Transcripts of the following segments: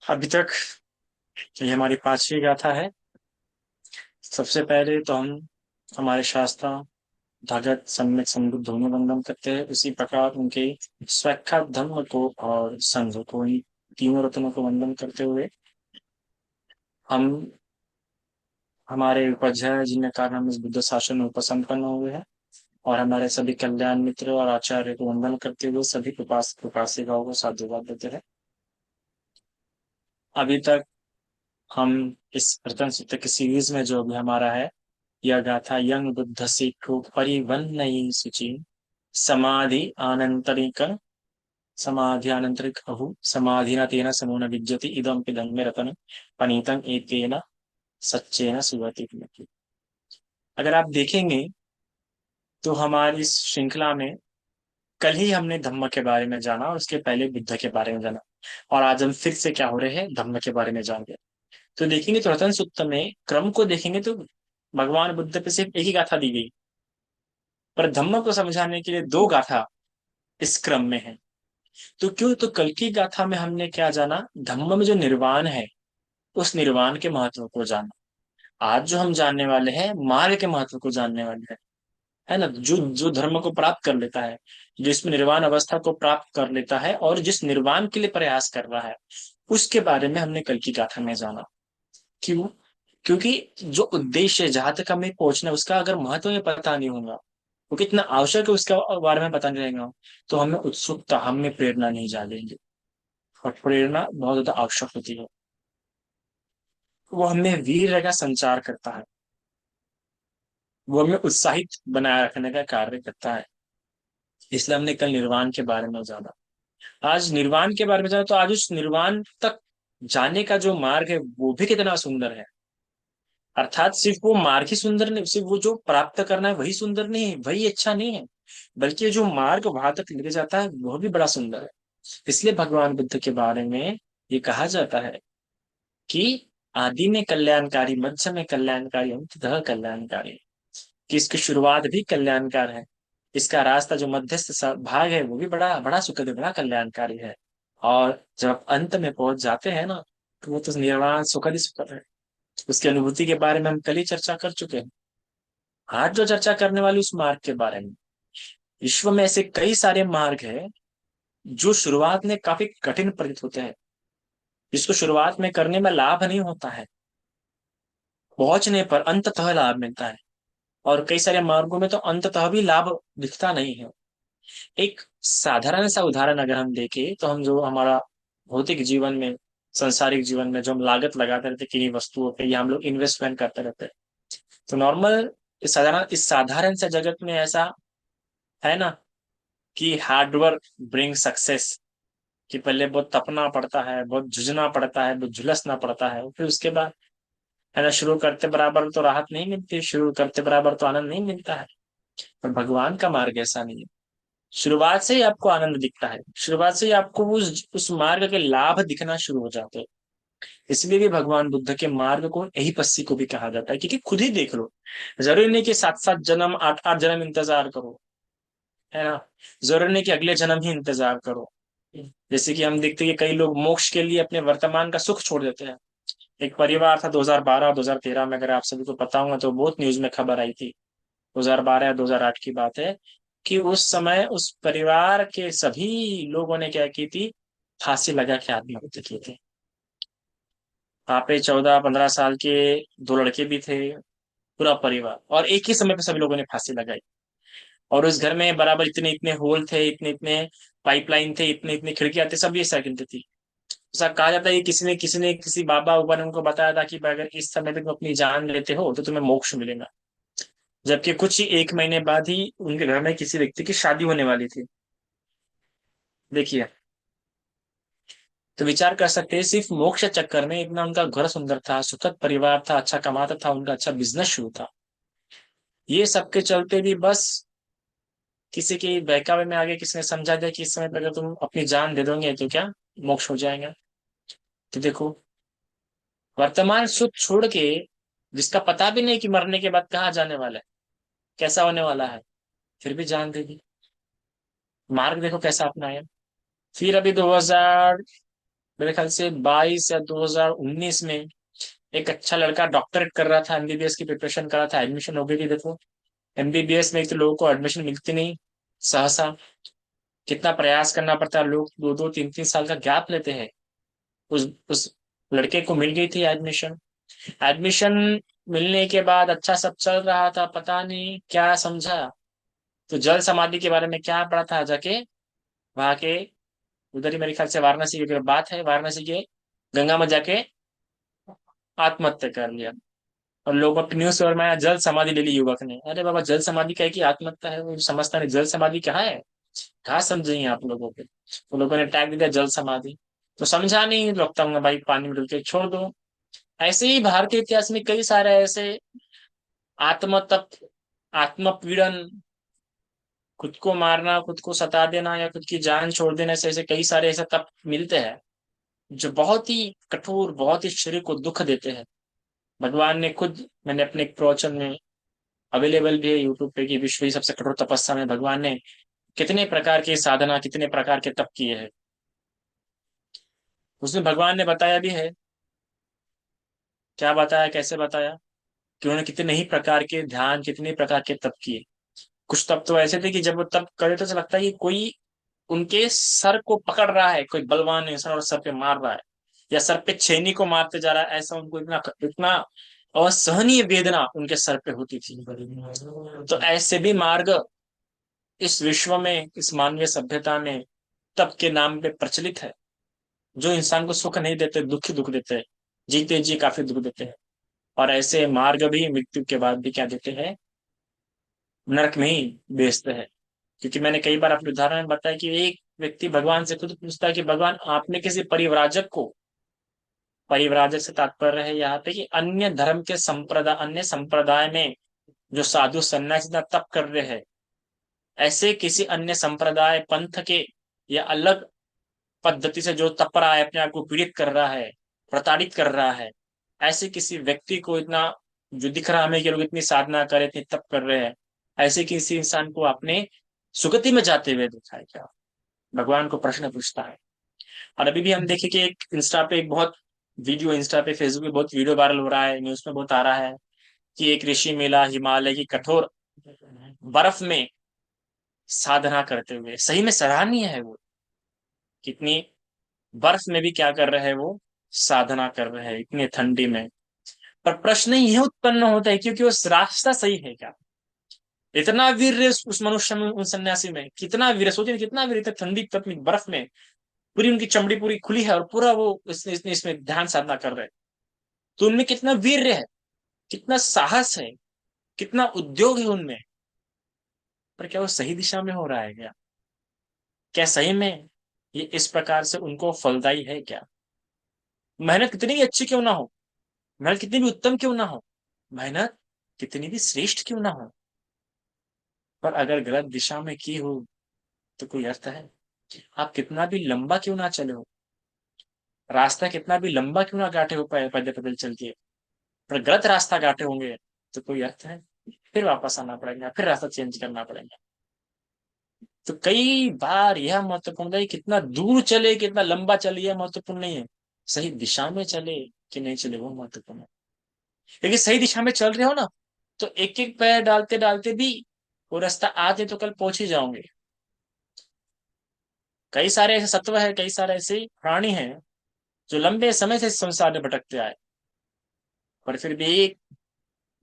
अभी तक ये हमारी पांचवी गाथा है। सबसे पहले तो हम हमारे शास्त्र भगत सम्यक संबुद्ध दोनों वंदन करते हैं। उसी प्रकार उनके स्वैच्छा धर्म को और संघ को, इन तीनों रत्नों को वंदन करते हुए हम हमारे उपाध्याय जिनके कारण हम इस बुद्ध शासन में उपसंपन्न हुए हैं, और हमारे सभी कल्याण मित्र और आचार्य को वंदन करते हुए सभी उपासक उपासिकाओं को साधुवाद देते हैं। अभी तक हम इस रतन सूत्र की सीरीज में जो भी हमारा है, यह गाथा यंग बुद्ध सिक्खु परिवन्नयि शुचि समाधि आनंतरिक समाधि आनंतरिक अहु समाधिना तेन समो न विद्यति इदम पिदं मे रतन पनीतं एतेन सच्चेन सुवति। अगर आप देखेंगे तो हमारी इस श्रृंखला में कल ही हमने धम्म के बारे में जाना और उसके पहले बुद्ध के बारे में जाना, और आज हम फिर से क्या हो रहे हैं, धम्म के बारे में जान रहे हैं। तो देखेंगे तो रतन सूत्र में क्रम को देखेंगे तो भगवान बुद्ध पे सिर्फ एक ही गाथा दी गई, पर धम्म को समझाने के लिए दो गाथा इस क्रम में है। तो क्यों, तो कल की गाथा में हमने क्या जाना, धम्म में जो निर्वाण है उस निर्वाण के महत्व को जाना। आज जो हम जानने वाले हैं मार्ग के महत्व को जानने वाले हैं, है ना। जो जो धर्म को प्राप्त कर लेता है, जिसमें निर्वाण अवस्था को प्राप्त कर लेता है और जिस निर्वाण के लिए प्रयास कर रहा है, उसके बारे में हमने कल की गाथा में जाना। क्यों? क्योंकि जो उद्देश्य है, जहां तक हमें पहुंचना है, उसका अगर महत्व हमें पता नहीं होगा, वो कितना आवश्यक है उसके बारे में पता नहीं रहेगा, तो हमें उत्सुकता, हमें प्रेरणा नहीं जागेगी। और प्रेरणा बहुत ज्यादा आवश्यक होती है। वो हमें वीर का संचार करता है, वो हमें उत्साहित बनाए रखने का कार्य करता है। इसलिए हमने कल निर्वाण के बारे में जाना, आज निर्वाण के बारे में जाना। तो आज उस निर्वाण तक जाने का जो मार्ग है वो भी कितना सुंदर है। अर्थात सिर्फ वो मार्ग ही सुंदर नहीं, सिर्फ वो जो प्राप्त करना है वही सुंदर नहीं है, वही अच्छा नहीं है, बल्कि जो मार्ग वहां तक लेके जाता है वह भी बड़ा सुंदर है। इसलिए भगवान बुद्ध के बारे में ये कहा जाता है कि आदि में कल्याणकारी, मध्य में कल्याणकारी, अंततः कल्याणकारी। कि इसकी शुरुआत भी कल्याणकार है, इसका रास्ता जो मध्यस्थ भाग है वो भी बड़ा बड़ा सुखद, बड़ा कल्याणकारी है। और जब आप अंत में पहुंच जाते हैं ना, तो वो तो निर्वाण सुखद ही सुखद है। उसकी अनुभूति के बारे में हम कल ही चर्चा कर चुके हैं। आज जो चर्चा करने वाली उस मार्ग के बारे में, विश्व में ऐसे कई सारे मार्ग हैं जो शुरुआत में काफी कठिन प्रतीत होते हैं, जिसको शुरुआत में करने में लाभ नहीं होता है, पहुंचने पर अंततः लाभ मिलता है। और कई सारे मार्गों में तो अंततः भी लाभ दिखता नहीं है। एक साधारण सा उदाहरण अगर हम देखें तो हम जो हमारा भौतिक जीवन में, संसारिक जीवन में जो हम लागत लगाते रहते हैं किन्हीं वस्तुओं पे, या हम लोग इन्वेस्टमेंट करते रहते हैं, तो नॉर्मल इस साधारण से जगत में ऐसा है ना कि हार्डवर्क ब्रिंग सक्सेस, कि पहले बहुत तपना पड़ता है, बहुत जूझना पड़ता है, बहुत झुलसना पड़ता है, फिर उसके बाद, है ना, शुरू करते बराबर तो राहत नहीं मिलती, शुरू करते बराबर तो आनंद नहीं मिलता है। पर भगवान का मार्ग ऐसा नहीं है। शुरुआत से ही आपको आनंद दिखता है, शुरुआत से ही आपको उस मार्ग के लाभ दिखना शुरू हो जाते हैं। इसलिए भी भगवान बुद्ध के मार्ग को यही पस्सी को भी कहा जाता है, क्योंकि खुद ही देख लो, जरूरी नहीं कि सात सात जन्म, आठ आठ जन्म इंतजार करो, है ना। जरूरी नहीं कि अगले जन्म ही इंतजार करो। जैसे कि हम देखते हैं कि कई लोग मोक्ष के लिए अपने वर्तमान का सुख छोड़ देते हैं। एक परिवार था 2012 और 2013 में, अगर आप सभी को पता होगा तो बहुत न्यूज में खबर आई थी। 2012 या 2008 की बात है कि उस समय उस परिवार के सभी लोगों ने क्या की थी, फांसी लगा के आत्महत्या की थी। वहाँ पे 14-15 साल के दो लड़के भी थे, पूरा परिवार, और एक ही समय पे सभी लोगों ने फांसी लगाई। और उस घर में बराबर इतने इतने होल थे, इतने इतने पाइपलाइन थे, इतने इतने खिड़कियां थे, सब ये सेकंड थी। ऐसा कहा जाता है कि किसी ने किसी बाबा उबा ने उनको बताया था कि अगर इस समय पे तुम अपनी जान लेते हो तो तुम्हें मोक्ष मिलेगा। जबकि कुछ ही एक महीने बाद ही उनके घर में किसी व्यक्ति की शादी होने वाली थी। देखिए, तो विचार कर सकते हैं, सिर्फ मोक्ष चक्कर में इतना उनका घर सुंदर था, सुखद परिवार था, अच्छा कमाता था, उनका अच्छा बिजनेस शुरू था, ये सबके चलते भी बस किसी के बहकावे में आगे किसी ने समझा दिया कि इस समय पे अगर तुम अपनी जान दे दोगे तो क्या मोक्ष हो जाएगा। तो देखो, वर्तमान सुख छोड़ के, जिसका पता भी नहीं कि मरने के बाद कहाँ जाने वाला है, कैसा होने वाला है, फिर भी जान दे दी। मार्ग देखो कैसा अपनाया। फिर अभी 2000 मेरे ख्याल से 22 या 2019 में एक अच्छा लड़का डॉक्टरेट कर रहा था, एमबीबीएस की प्रिपरेशन कर रहा था, एडमिशन हो गई थी। देखो एमबीबीएस में एक तो लोगों को एडमिशन मिलती नहीं सहसा, कितना प्रयास करना पड़ता है, लोग 2-2 3-3 साल का गैप लेते हैं। उस लड़के को मिल गई थी एडमिशन। एडमिशन मिलने के बाद अच्छा सब चल रहा था, पता नहीं क्या समझा, तो जल समाधि के बारे में क्या पढ़ा था जाके वहां के, उधर ही मेरे ख्याल से वाराणसी की अगर बात है, वाराणसी के गंगा में जाके आत्महत्या कर लिया। और लोगों को न्यूज पेपर में आया, जल समाधि ले ली युवक ने। अरे बाबा, जल समाधि क्या है कि आत्महत्या है, वो समझता नहीं जल समाधि क्या है, कहाँ समझेंगे आप लोगों के। तो लोगों ने टैग दिया जल समाधि, तो समझा नहीं, लगता हूँ भाई पानी में डुल के छोड़ दो। ऐसे ही भारतीय इतिहास में कई सारे ऐसे आत्म तप, आत्मपीड़न, खुद को मारना, खुद को सता देना या खुद की जान छोड़ देने से ऐसे कई सारे ऐसे तप मिलते हैं जो बहुत ही कठोर, बहुत ही शरीर को दुख देते हैं। भगवान ने खुद, मैंने अपने एक प्रवचन में, अवेलेबल भी है यूट्यूब पे, कि विश्व की सबसे कठोर तपस्या में भगवान ने कितने प्रकार की साधना, कितने प्रकार के तप किए हैं, उसमें भगवान ने बताया भी है। क्या बताया, कैसे बताया, कि उन्होंने कितने ही प्रकार के ध्यान, कितने प्रकार के तप किए। कुछ तप तो ऐसे थे कि जब वो तप करे तो ऐसा लगता है कि कोई उनके सर को पकड़ रहा है, कोई बलवान इंसान और सर पे मार रहा है, या सर पे छेनी को मारते जा रहा है, ऐसा उनको इतना इतना असहनीय वेदना उनके सर पे होती थी। तो ऐसे भी मार्ग इस विश्व में, इस मानवीय सभ्यता में तप के नाम पे प्रचलित है, जो इंसान को सुख नहीं देते, दुख ही दुख देते हैं, जीते जी काफी दुख देते हैं। और ऐसे मार्ग भी मृत्यु के बाद भी क्या देते हैं, नरक में ही बेचते हैं। क्योंकि मैंने कई बार अपने उदाहरण में बताया कि एक व्यक्ति भगवान से खुद पूछता है कि भगवान, आपने किसी परिव्राजक को, परिव्राजक से तात्पर्य है यहाँ पे कि अन्य धर्म के संप्रदाय, अन्य संप्रदाय में जो साधु सन्यासी इतना तप कर रहे हैं, ऐसे किसी अन्य संप्रदाय पंथ के या अलग पद्धति से जो तप रहा है, अपने आप को पीड़ित कर रहा है, प्रताड़ित कर रहा है, ऐसे किसी व्यक्ति को इतना, जो दिख रहा हमें कि लोग इतनी साधना कर रहे, इतनी तप कर रहे हैं, ऐसे किसी इंसान को आपने सुगति में जाते हुए देखा है क्या? भगवान को प्रश्न पूछता है। और अभी भी हम देखें कि एक इंस्टा पे एक बहुत वीडियो, इंस्टा पे फेसबुक पे बहुत वीडियो वायरल हो रहा है, न्यूज में बहुत आ रहा है, कि एक ऋषि मिला हिमालय की कठोर बर्फ में साधना करते हुए। सही में सराहनीय है वो, कितनी बर्फ में भी क्या कर रहे हैं वो, साधना कर रहे हैं इतनी ठंडी में। पर प्रश्न यह उत्पन्न होता है, क्योंकि वो रास्ता सही है क्या? इतना वीर उस मनुष्य में, उस सन्यासी में कितना वीर, सोचिए कितना वीर, इतनी ठंडी तपनी बर्फ में, पूरी उनकी चमड़ी पूरी खुली है और पूरा वो इसमें ध्यान साधना कर रहे हैं। तो उनमें कितना वीर है, कितना साहस है, कितना उद्योग है उनमें। पर क्या वो सही दिशा में हो रहा है क्या? क्या सही में ये इस प्रकार से उनको फलदायी है क्या? मेहनत कितनी भी अच्छी क्यों ना हो, मेहनत कितनी भी उत्तम क्यों ना हो, मेहनत कितनी भी श्रेष्ठ क्यों ना हो, पर अगर गलत दिशा में की हो तो कोई अर्थ है? आप कितना भी लंबा क्यों ना चले हो, रास्ता कितना भी लंबा क्यों ना काटे हो, पैदल पैदल चल के, पर गलत रास्ता काटे होंगे तो कोई अर्थ है? फिर वापस आना पड़ेगा, फिर रास्ता चेंज करना पड़ेगा। तो कई बार यह महत्वपूर्ण है कि कितना दूर चले, कितना लंबा चले, यह महत्वपूर्ण नहीं है, सही दिशा में चले कि नहीं चले वो महत्वपूर्ण है। लेकिन सही दिशा में चल रहे हो ना, तो एक एक पैर डालते डालते भी वो रास्ता आज है तो कल पहुंच ही जाओगे। कई सारे ऐसे सत्व है, कई सारे ऐसे प्राणी हैं जो लंबे समय से इस संसार में भटकते आए, पर फिर भी एक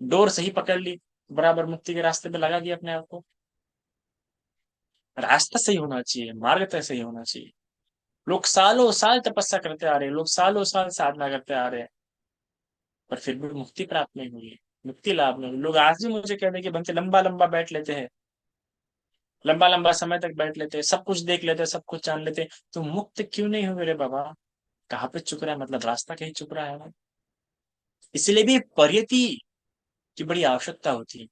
डोर सही पकड़ ली, बराबर मुक्ति के रास्ते पे लगा दिया अपने आप को। रास्ता सही होना चाहिए, मार्ग तय सही होना चाहिए। लोग सालों साल तपस्या करते आ रहे हैं, लोग सालों साल साधना करते आ रहे हैं, पर फिर भी मुक्ति प्राप्त नहीं हुई है, मुक्ति लाभ नहीं हुई। लोग आज भी मुझे कहते हैं कि बनते लंबा लंबा बैठ लेते हैं, लंबा लंबा समय तक बैठ लेते हैं, सब कुछ देख लेते हैं, सब कुछ जान लेते हैं, तो मुक्त क्यों नहीं हुए रे बाबा? कहाँ पे चुक रहा है, मतलब रास्ता कहीं चुक रहा है ना। इसलिए भी परियति की बड़ी आवश्यकता होती है।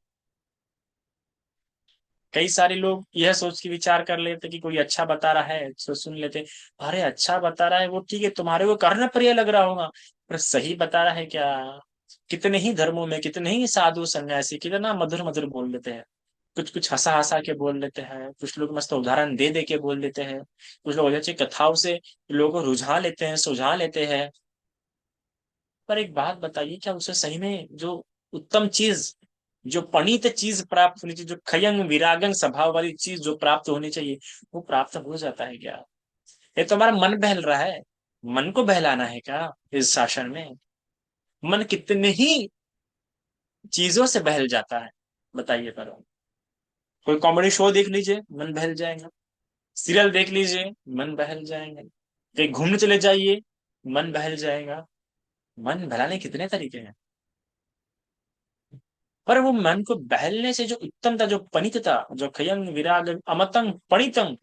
कई सारे लोग यह सोच के विचार कर लेते कि कोई अच्छा बता रहा है तो सुन लेते, अरे अच्छा बता रहा है वो ठीक है, तुम्हारे को करना प्रिय लग रहा होगा, पर सही बता रहा है क्या? कितने ही धर्मों में कितने ही साधु सन्यासी कितना मधुर मधुर बोल लेते हैं, कुछ कुछ हंसा हंसा के बोल लेते हैं, कुछ लोग मस्त उदाहरण दे दे के बोल देते हैं, कुछ लोग अच्छी कथाओं से लोगों को रुझा लेते हैं, सुझा लेते हैं। पर एक बात बताइए, क्या उसे सही में जो उत्तम चीज, जो पणित चीज प्राप्त होनी चाहिए, जो खयंग विरागंग स्वभाव वाली चीज जो प्राप्त होनी चाहिए, वो प्राप्त हो जाता है क्या? ये तो हमारा मन बहल रहा है। मन को बहलाना है क्या इस शासन में? मन कितने ही चीजों से बहल जाता है, बताइए करो। कोई कॉमेडी शो देख लीजिए, मन बहल जाएगा। सीरियल देख लीजिए, मन बहल जाएंगे। कहीं घूमने चले जाइए, मन बहल जाएगा। मन बहलाने कितने तरीके हैं। पर वो मन को बहलने से जो उत्तमता, जो पनितता, जो खयंग विराग अमतंग पणितंग,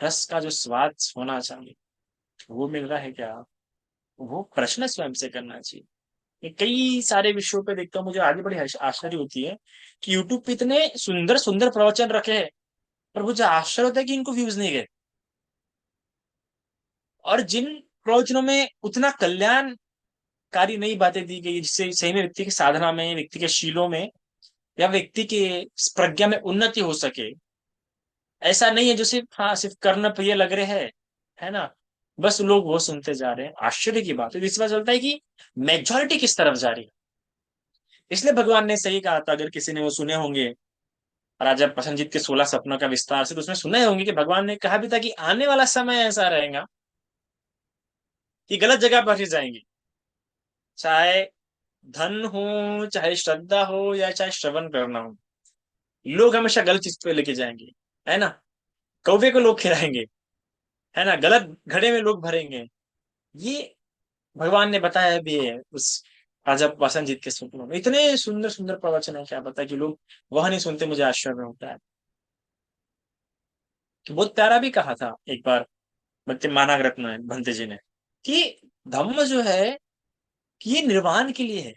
रस का जो स्वाद होना चाहिए, वो मिल रहा है क्या? वो प्रश्न स्वयं से करना चाहिए। ये कई सारे विषयों पे देखता हूँ, मुझे आगे बड़ी आश्चर्य होती है कि यूट्यूब पे इतने सुंदर सुंदर प्रवचन रखे हैं, पर मुझे आश्चर्य होता है कि इनको व्यूज नहीं गए। और जिन प्रवचनों में उतना कल्याणकारी नई बातें दी गई जिससे सही में व्यक्ति की साधना में, व्यक्ति के शीलों में, या व्यक्ति की प्रज्ञा में उन्नति हो सके, ऐसा नहीं है जो सिर्फ, हाँ, सिर्फ कर्ण प्रिय लग रहे हैं, है ना, बस लोग वो सुनते जा रहे हैं। आश्चर्य की बात है, इससे पता चलता है कि मेजोरिटी किस तरफ जा रही है। इसलिए भगवान ने सही कहा था, अगर किसी ने वो सुने होंगे राजा प्रसन्नजीत के 16 सपनों का विस्तार से, तो उसमें सुने होंगे कि भगवान ने कहा भी था कि आने वाला समय ऐसा रहेगा कि गलत जगह पर ही जाएंगे। चाहे धन हो, चाहे श्रद्धा हो, या चाहे श्रवण करना हो, लोग हमेशा गलत चीज पे लेके जाएंगे, है ना। कौवे को लोग खिलाएंगे, है ना, गलत घड़े में लोग भरेंगे। ये भगवान ने बताया भी है उस राजा प्रसन्नजीत के स्वप्नों में। इतने सुंदर सुंदर प्रवचन है, क्या पता कि लोग वह नहीं सुनते। मुझे आश्चर्य होता है कि बहुत प्यारा भी कहा था एक बार भक्ति मानक रत्न भंते जी ने, कि धम्म जो है कि ये निर्वाण के लिए है,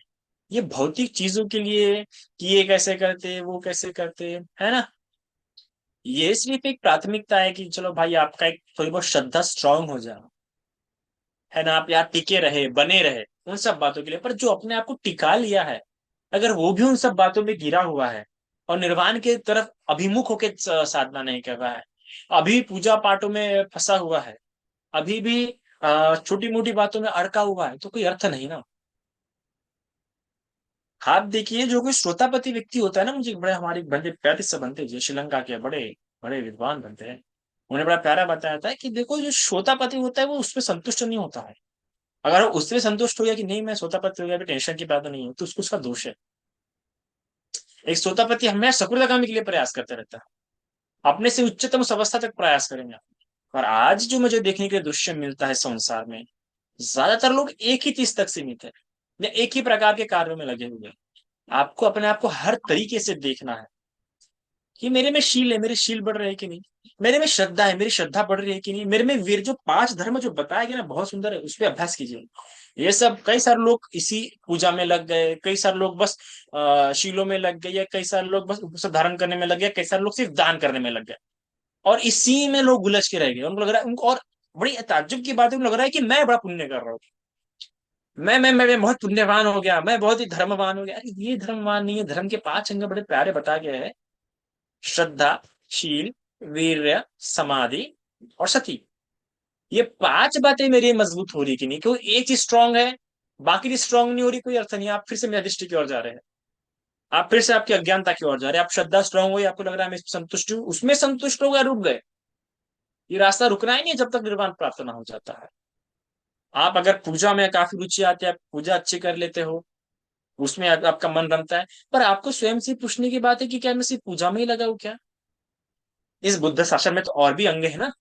ये भौतिक चीजों के लिए, कि ये कैसे करते, वो कैसे करते, है ना। ये सिर्फ एक प्राथमिकता है कि चलो भाई आपका एक थोड़ी बहुत श्रद्धा स्ट्रांग हो जाए, है ना, आप यहाँ टिके रहे, बने रहे उन सब बातों के लिए। पर जो अपने आप को टिका लिया है, अगर वो भी उन सब बातों में गिरा हुआ है और निर्वाण की तरफ अभिमुख होकर साधना नहीं कर रहा है, अभी पूजा पाठों में फंसा हुआ है, अभी भी छोटी मोटी बातों में अड़का हुआ है, तो कोई अर्थ नहीं ना। आप देखिए, जो कोई श्रोतापति व्यक्ति होता है ना, मुझे बड़े हमारे बंदे प्यारे से बनते जो श्रीलंका के बड़े बड़े विद्वान बनते हैं, उन्हें बड़ा प्यारा बताया था कि देखो, जो श्रोतापति होता है वो उसमें संतुष्ट नहीं होता है। अगर वो उससे संतुष्ट हो गया कि नहीं मैं श्रोतापति हो गया, अभी टेंशन की बात नहीं है, तो उसको उसका दोष है। एक श्रोतापति हमेशा सकुलगामी के लिए प्रयास करते रहता है, अपने से उच्चतम उस अवस्था तक प्रयास करेंगे। और आज जो मुझे देखने के लिए दृश्य मिलता है संसार में, ज्यादातर लोग एक ही चीज तक सीमित है, या एक ही प्रकार के कार्यों में लगे हुए हैं। आपको अपने आप को हर तरीके से देखना है कि मेरे में शील है, मेरे शील बढ़ रहे हैं कि नहीं, मेरे में श्रद्धा है, मेरी श्रद्धा बढ़ रही है कि नहीं, मेरे में वीर, जो 5 धर्म जो बताया गया ना, बहुत सुंदर है, उस पर अभ्यास कीजिए। ये सब कई सारे लोग इसी पूजा में लग गए, कई सारे लोग बस शीलों में लग गए, या कई सारे लोग बस उपवास धारण करने में लग गए, कई सारे लोग सिर्फ दान करने में लग गए, और इसी में लोग उलझ के रह गए। उनको लग रहा है, उनको, और बड़ी ताज्जुब की बात है, उनको लग रहा है कि मैं बड़ा पुण्य कर रहा हूँ, मैं बहुत पुण्यवान हो गया, मैं बहुत ही धर्मवान हो गया। अरे ये धर्मवान नहीं है, धर्म के 5 अंग बड़े प्यारे बता गए हैं: श्रद्धा, शील, वीर्य, समाधि और सती। ये 5 बातें मेरी मजबूत हो रही कि नहीं, क्योंकि एक चीज स्ट्रांग है, बाकी चीज स्ट्रांग नहीं हो रही, कोई अर्थ नहीं। आप फिर से मेरी दृष्टि की ओर जा रहे हैं, आप फिर से आपकी अज्ञानता की ओर जा रहे हैं। आप श्रद्धा स्ट्रांग हुई, आपको लग रहा है मैं इसमें संतुष्ट हूँ, उसमें संतुष्ट हो गए, रुक गए। ये रास्ता रुकना ही नहीं है जब तक निर्वाण प्राप्त ना हो जाता है। आप अगर पूजा में काफी रुचि आती है, आप पूजा अच्छी कर लेते हो, उसमें आपका मन रमता है, पर आपको स्वयं से पूछने की बात है कि क्या मैं सिर्फ पूजा में ही लगा हूं क्या? इस बुद्ध शासन में तो और भी अंग है ना।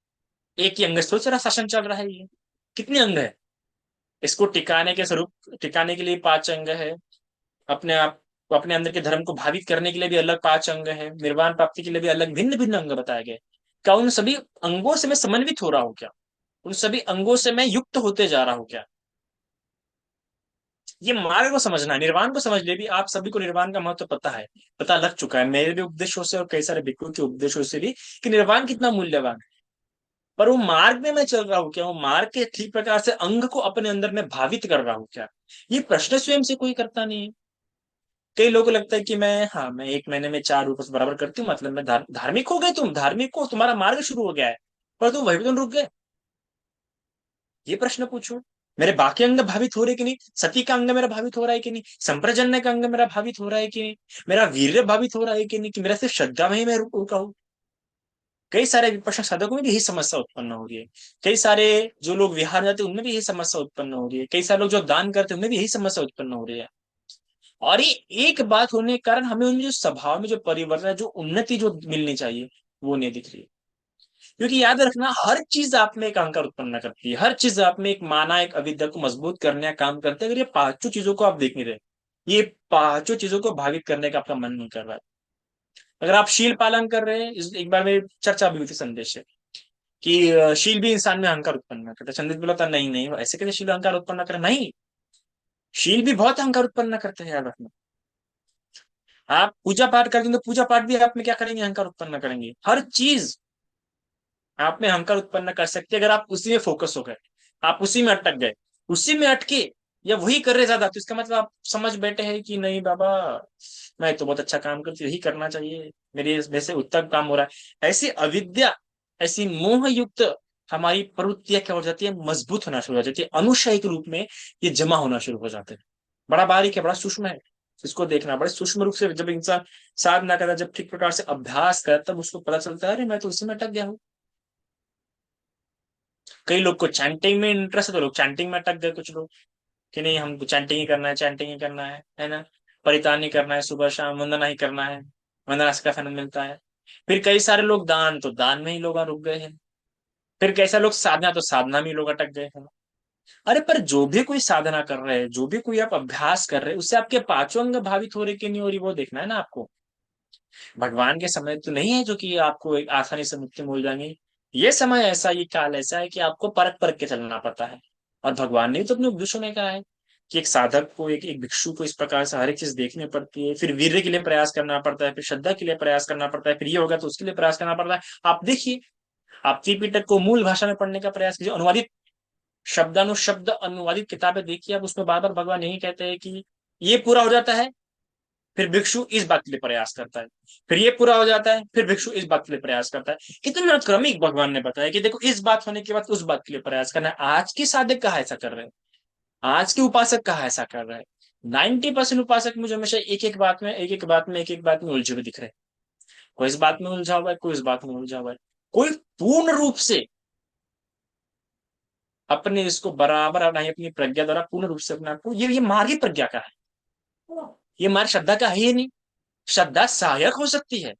एक ही अंग से थोड़ा सारा शासन चल रहा है ये। कितने अंग है? इसको टिकाने के स्वरूप, टिकाने के लिए 5 अंग है। अपने आप को, अपने अंदर के धर्म को भावित करने के लिए भी अलग 5 अंग है। निर्वाण प्राप्ति के लिए भी अलग भिन्न भिन्न अंग बताए गए। क्या उन सभी अंगों से मैं समन्वित हो रहा हूँ क्या? उन सभी अंगों से मैं युक्त होते जा रहा हूँ क्या? ये मार्ग को समझना है, निर्वाण को समझ ले भी। आप सभी को निर्वाण का महत्व पता है, पता लग चुका है मेरे भी उपदेशों से और कई सारे भिक्षुओं के उपदेशों से भी, कि निर्वाण कितना मूल्यवान है। पर वो मार्ग में मैं चल रहा हूँ क्या? वो मार्ग के ठीक प्रकार से अंग को अपने अंदर में भावित कर रहा हूँ क्या? ये प्रश्न स्वयं से कोई करता नहीं है। कई लोगों को लगता है कि मैं 1 महीने में 4 उपवास बराबर करती हूँ, मतलब मैं धार्मिक हो गए, तुम धार्मिक हो, तुम्हारा मार्ग शुरू हो गया है। पर तुम वही भी तुम रुक गए। ये प्रश्न पूछो। मेरे बाकी अंग भावित हो रहे कि नहीं, सती का अंग मेरा भावित हो रहा है कि नहीं, संप्रजन्य का अंग मेरा भावित हो रहा है कि नहीं, मेरा वीर्य भावित हो रहा है कि नहीं, कि मेरा सिर्फ श्रद्धा में ही मैं रुका हूँ। कई सारे विपश्यना साधकों में भी यही समस्या उत्पन्न हो रही है। कई सारे जो लोग विहार जाते हैं उनमें भी यही समस्या उत्पन्न हो रही है। कई सारे लोग जो दान करते हैं उनमें भी यही समस्या उत्पन्न हो रही है। और ये एक बात होने के कारण हमें उनमें जो स्वभाव में जो परिवर्तन है, जो उन्नति जो मिलनी चाहिए, वो नहीं दिख रही है। क्योंकि याद रखना, हर चीज आप में एक अहंकार उत्पन्न करती है, हर चीज आप में एक माना, एक अविद्या को मजबूत करने का काम करते हैं। अगर ये पांचों चीजों को आप देख नहीं रहे, ये पांचों चीजों को भावित करने का आपका मन नहीं कर रहा है। अगर आप शील पालन कर रहे हैं, एक बार मेरी चर्चा भी हुई थी संदेश से कि शील भी इंसान में अहंकार उत्पन्न करता है। संदेश बोला था नहीं नहीं, ऐसे कैसे शील अहंकार उत्पन्न करे, नहीं, शील भी बहुत अहंकार उत्पन्न करते हैं, याद रखना। आप पूजा पाठ करते हैं तो पूजा पाठ भी आप में क्या करेंगे, अहंकार उत्पन्न करेंगे। हर चीज आप में अहंकार उत्पन्न कर सकती है अगर आप उसी में फोकस हो गए, आप उसी में अटक गए, उसी में अटके या वही कर रहे ज्यादा, तो इसका मतलब आप समझ बैठे हैं कि नहीं बाबा, मैं तो बहुत अच्छा काम करती हूँ, यही करना चाहिए, मेरे मेरे से उत्तम काम हो रहा है। ऐसी अविद्या, ऐसी मोह युक्त हमारी प्रवृत्तियां क्या हो जाती है, मजबूत होना शुरू हो जाती है, अनुशय के रूप में ये जमा होना शुरू हो जाते हैं। बड़ा बारीक है, बड़ा सूक्ष्म है, इसको देखना बड़े सूक्ष्म रूप से। जब इंसान साधना करता है, जब ठीक प्रकार से अभ्यास करता है, तब उसको पता चलता है अरे मैं तो उसी में अटक गया हूँ। कई लोग को चैंटिंग में इंटरेस्ट है तो लोग चैंटिंग में अटक गए, कुछ लोग कि नहीं हमको चैंटिंग ही करना है, चैंटिंग ही करना है ना, परितान ही करना है, सुबह शाम वंदना ही करना है, वंदना से का फल मिलता है। फिर कई सारे लोग दान, तो दान में ही लोग रुक गए हैं। फिर कैसा लोग साधना, तो साधना में ही लोग अटक गए हैं। अरे पर जो भी कोई साधना कर रहे हैं, जो भी कोई आप अभ्यास कर रहे हैं, उससे आपके पांचों अंग भावित हो रहे कि नहीं हो रही, वो देखना है ना आपको। भगवान के समय तो नहीं है जो कि आपको एक आसानी से मुक्ति मिल जाएंगे। ये समय ऐसा, ये काल ऐसा है कि आपको परख परख के चलना पड़ता है। और भगवान ने तो अपने उपदेशों में कहा है कि एक साधक को, एक एक भिक्षु को इस प्रकार से हर एक चीज देखनी पड़ती है। फिर वीर्य के लिए प्रयास करना पड़ता है, फिर श्रद्धा के लिए प्रयास करना पड़ता है, फिर ये होगा तो उसके लिए प्रयास करना पड़ता है। आप देखिए, आप त्रिपिटक को मूल भाषा में पढ़ने का प्रयास कीजिए, अनुवादित शब्दानुशब्द अनुवादित किताबें देखिए आप, उसमें बार बार भगवान यही कहते हैं कि ये पूरा हो जाता है, फिर भिक्षु इस बात के लिए प्रयास करता है, फिर ये पूरा हो जाता है, फिर भिक्षु इस बात के लिए प्रयास करता है। कितना क्रमिक भगवान ने बताया कि देखो इस बात होने के बाद उस बात के लिए प्रयास करना है। आज के साधक कहाँ ऐसा कर रहे हैं, आज के उपासक कहाँ ऐसा कर रहे हैं। 90% उपासक मुझे हमेशा एक एक बात में, एक एक बात में, एक एक बात में उलझे हुए दिख रहे हैं। कोई इस बात में उलझा हुआ है, कोई इस बात में उलझा हुआ है। कोई पूर्ण रूप से अपने इसको बराबर नहीं, अपनी प्रज्ञा द्वारा पूर्ण रूप से अपने आपको, ये मार्ग ही प्रज्ञा का है, ये मार्ग श्रद्धा का है ही नहीं। श्रद्धा सहायक हो सकती है,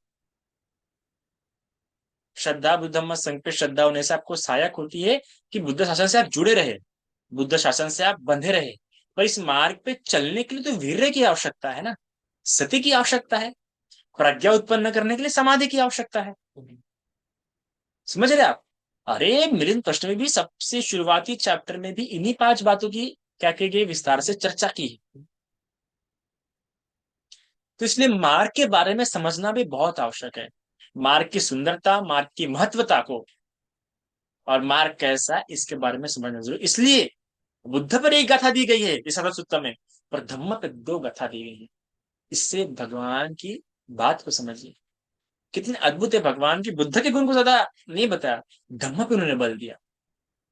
श्रद्धा बुद्धम्म संघ पे श्रद्धा होने से आपको सहायक होती है कि बुद्ध शासन से आप जुड़े रहे, बुद्ध शासन से आप बंधे रहे। पर इस मार्ग पे चलने के लिए तो वीर्य की आवश्यकता है ना, सती की आवश्यकता है, प्रज्ञा उत्पन्न करने के लिए समाधि की आवश्यकता है। समझ रहे आप। अरे मिलिंद प्रश्न में भी सबसे शुरुआती चैप्टर में भी इन्हीं 5 बातों की क्या की गई, विस्तार से चर्चा की है। तो इसलिए मार्ग के बारे में समझना भी बहुत आवश्यक है। मार्ग की सुंदरता, मार्ग की महत्वता को, और मार्ग कैसा है इसके बारे में समझना जरूरी, इसलिए बुद्ध पर एक गाथा दी गई है इस सूत्र में, पर धम्म पे 2 गाथा दी गई है। इससे भगवान की बात को समझिए, कितने अद्भुत है भगवान की। बुद्ध के गुण को ज्यादा नहीं बताया, धम्म पे उन्होंने बल दिया।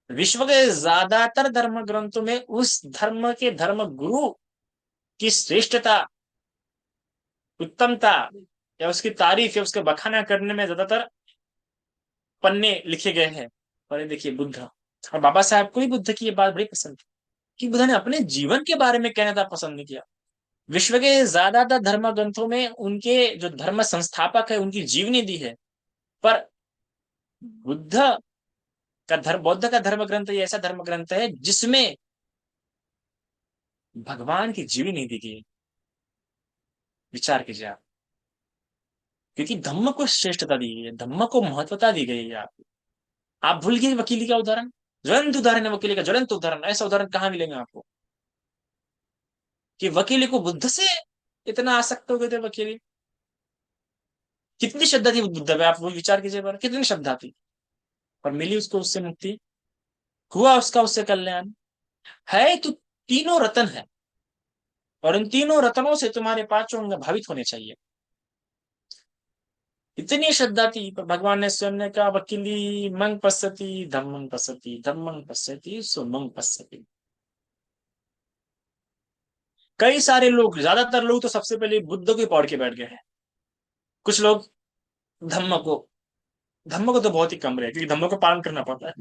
विश्व के ज्यादातर धर्म ग्रंथों में उस धर्म के धर्म गुरु की श्रेष्ठता, उत्तमता, या उसकी तारीफ या उसके बखाना करने में ज्यादातर पन्ने लिखे गए हैं। और ये देखिए बुद्ध, और बाबा साहब को भी बुद्ध की ये बात बड़ी पसंद थी कि बुद्ध ने अपने जीवन के बारे में कहना था पसंद नहीं किया। विश्व के ज्यादातर धर्म ग्रंथों में उनके जो धर्म संस्थापक है उनकी जीवनी दी है, पर बुद्ध का धर्म, बौद्ध का धर्म ग्रंथ ये ऐसा धर्म ग्रंथ है जिसमें भगवान की जीवनी नहीं दी गई। विचार कीजिए आप, क्योंकि धम्म को श्रेष्ठता दी गई है, धम्म को महत्वता दी गई है। आप भूल गए वकीली का उदाहरण, ज्वलंत उदाहरण है वकीली का, ज्वलंत उदाहरण, ऐसा उदाहरण कहाँ मिलेंगे आपको कि वकीली को बुद्ध से इतना आसक्त हो गए थे वकीली। कितनी श्रद्धा थी बुद्ध पे, आप वो विचार कीजिए बार, कितनी श्रद्धा थी, और मिली उसको उससे मुक्ति, हुआ उसका उससे कल्याण। है तो तीनों रतन है, और इन तीनों रत्नों से तुम्हारे पांचों अंग भावित होने चाहिए। इतनी श्रद्धा थी, पर भगवान ने स्वयं ने कहा, वकीली मंग पश्यति धम्मंग पश्यति धम्मंग पश्यति सुमंग पश्यति। कई सारे लोग, ज्यादातर लोग तो सबसे पहले बुद्ध को पढ़ के बैठ गए हैं। कुछ लोग धम्म को, धम्म को तो बहुत ही कम रहे, क्योंकि धम्म को पालन करना पड़ता है।